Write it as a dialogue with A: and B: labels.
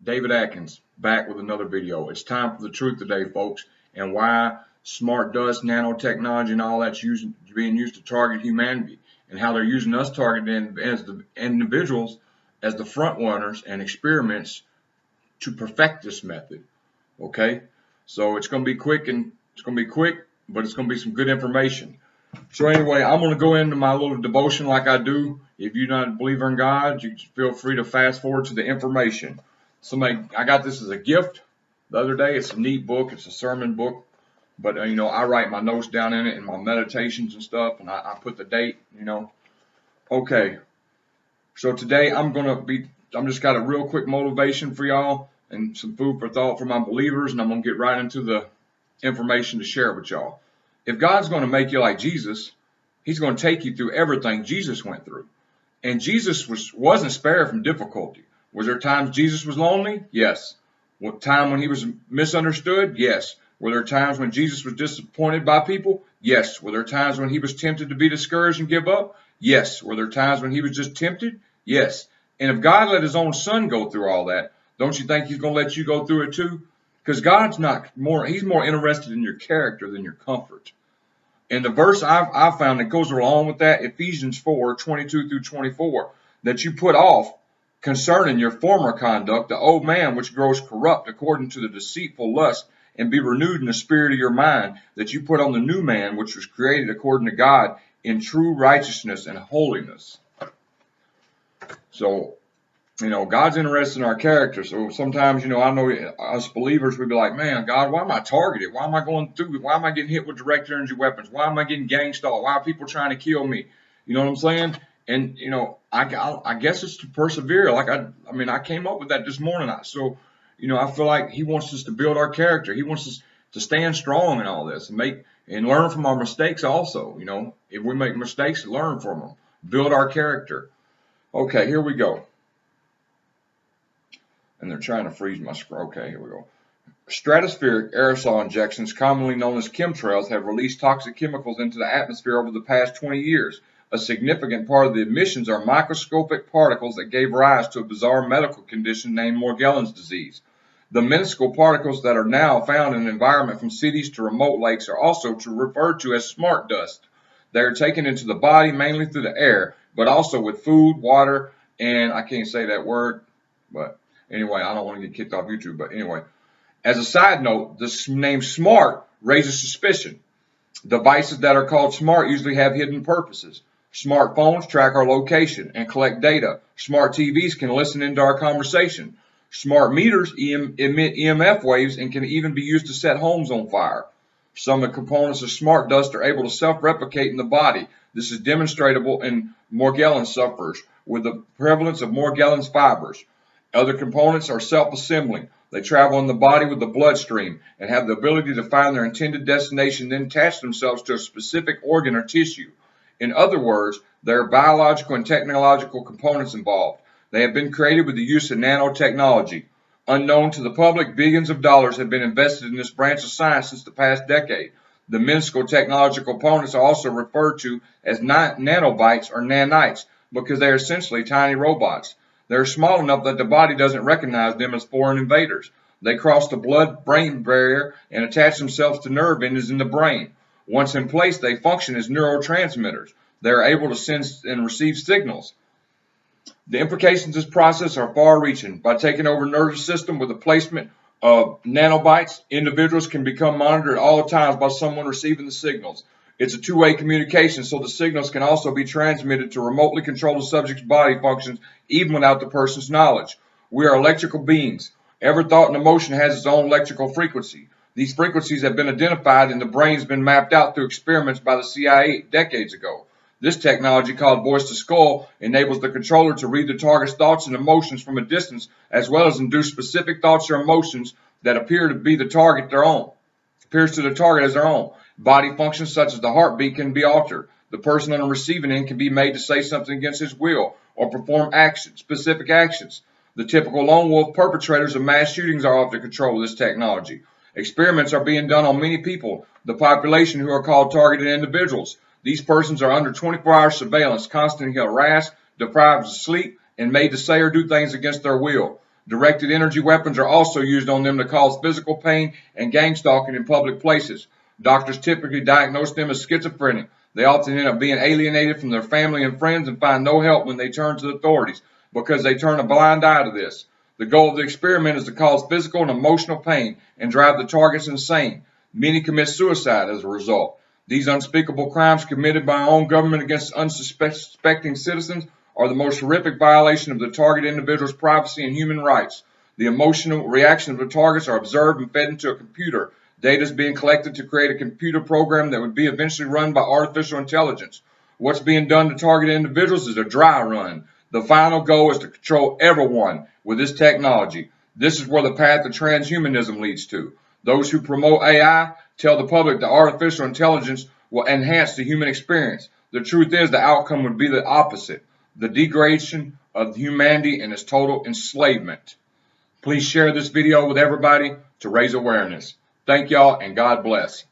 A: David Atkins, back with another video. It's time for the truth today, folks, and why smart dust, nanotechnology, and all that's being used to target humanity, and how they're using us targeted as the individuals as the front runners and experiments to perfect this method. Okay, so it's going to be quick, but it's going to be some good information. So anyway, I'm going to go into my little devotion like I do. If you're not a believer in God, you feel free to fast forward to the information. I got this as a gift the other day. It's a neat book. It's a sermon book. But, I write my notes down in it and my meditations and stuff. And I put the date, Okay. So today I'm just got a real quick motivation for y'all and some food for thought for my believers. And I'm going to get right into the information to share with y'all. If God's going to make you like Jesus, he's going to take you through everything Jesus went through. And Jesus wasn't spared from difficulty. Was there times Jesus was lonely? Yes. What time when he was misunderstood? Yes. Were there times when Jesus was disappointed by people? Yes. Were there times when he was tempted to be discouraged and give up? Yes. Were there times when he was just tempted? Yes. And if God let his own son go through all that, don't you think he's going to let you go through it too? Because God's he's more interested in your character than your comfort. And the verse I found that goes along with that, Ephesians 4:22 through 24, that you put off concerning your former conduct, the old man which grows corrupt according to the deceitful lust, and be renewed in the spirit of your mind, that you put on the new man which was created according to God in true righteousness and holiness. So, God's interested in our character. So sometimes, I know us believers, we'd be like, man, God, why am I targeted? Why am I going through? Why am I getting hit with direct energy weapons? Why am I getting gang stalked? Why are people trying to kill me? You know what I'm saying? And, I guess it's to persevere. Like, I came up with that this morning. So, I feel like he wants us to build our character. He wants us to stand strong in all this and learn from our mistakes also. If we make mistakes, learn from them. Build our character. Okay, here we go. And they're trying to freeze my screen. Okay, here we go. Stratospheric aerosol injections, commonly known as chemtrails, have released toxic chemicals into the atmosphere over the past 20 years. A significant part of the emissions are microscopic particles that gave rise to a bizarre medical condition named Morgellons disease. The minuscule particles that are now found in the environment from cities to remote lakes are also referred to as smart dust. They are taken into the body mainly through the air, but also with food, water, and I can't say that word, but anyway, I don't want to get kicked off YouTube, but anyway. As a side note, the name smart raises suspicion. Devices that are called smart usually have hidden purposes. Smartphones track our location and collect data. Smart TVs can listen into our conversation. Smart meters emit EMF waves and can even be used to set homes on fire. Some of the components of smart dust are able to self-replicate in the body. This is demonstrable in Morgellons sufferers with the prevalence of Morgellons fibers. Other components are self-assembling. They travel in the body with the bloodstream and have the ability to find their intended destination, then attach themselves to a specific organ or tissue. In other words, there are biological and technological components involved. They have been created with the use of nanotechnology. Unknown to the public, billions of dollars have been invested in this branch of science since the past decade. The minuscule technological components are also referred to as nanobites or nanites because they are essentially tiny robots. They're small enough that the body doesn't recognize them as foreign invaders. They cross the blood-brain barrier and attach themselves to nerve endings in the brain. Once in place, they function as neurotransmitters. They are able to send and receive signals. The implications of this process are far-reaching. By taking over the nervous system with the placement of nanobites, individuals can become monitored at all times by someone receiving the signals. It's a two-way communication, so the signals can also be transmitted to remotely control the subject's body functions even without the person's knowledge. We are electrical beings. Every thought and emotion has its own electrical frequency. These frequencies have been identified and the brain has been mapped out through experiments by the CIA decades ago. This technology, called voice to skull, enables the controller to read the target's thoughts and emotions from a distance, as well as induce specific thoughts or emotions that appear to the target as their own. Body functions such as the heartbeat can be altered. The person on the receiving end can be made to say something against his will or perform specific actions. The typical lone wolf perpetrators of mass shootings are often controlled with this technology. Experiments are being done on many people, the population, who are called targeted individuals. These persons are under 24-hour surveillance, constantly harassed, deprived of sleep, and made to say or do things against their will. Directed energy weapons are also used on them to cause physical pain and gang stalking in public places. Doctors typically diagnose them as schizophrenic. They often end up being alienated from their family and friends and find no help when they turn to the authorities because they turn a blind eye to this. The goal of the experiment is to cause physical and emotional pain and drive the targets insane. Many commit suicide as a result. These unspeakable crimes committed by our own government against unsuspecting citizens are the most horrific violation of the target individual's privacy and human rights. The emotional reaction of the targets are observed and fed into a computer. Data is being collected to create a computer program that would be eventually run by artificial intelligence. What's being done to target individuals is a dry run. The final goal is to control everyone with this technology. This is where the path of transhumanism leads to. Those who promote AI tell the public that artificial intelligence will enhance the human experience. The truth is the outcome would be the opposite, the degradation of humanity and its total enslavement. Please share this video with everybody to raise awareness. Thank y'all and God bless.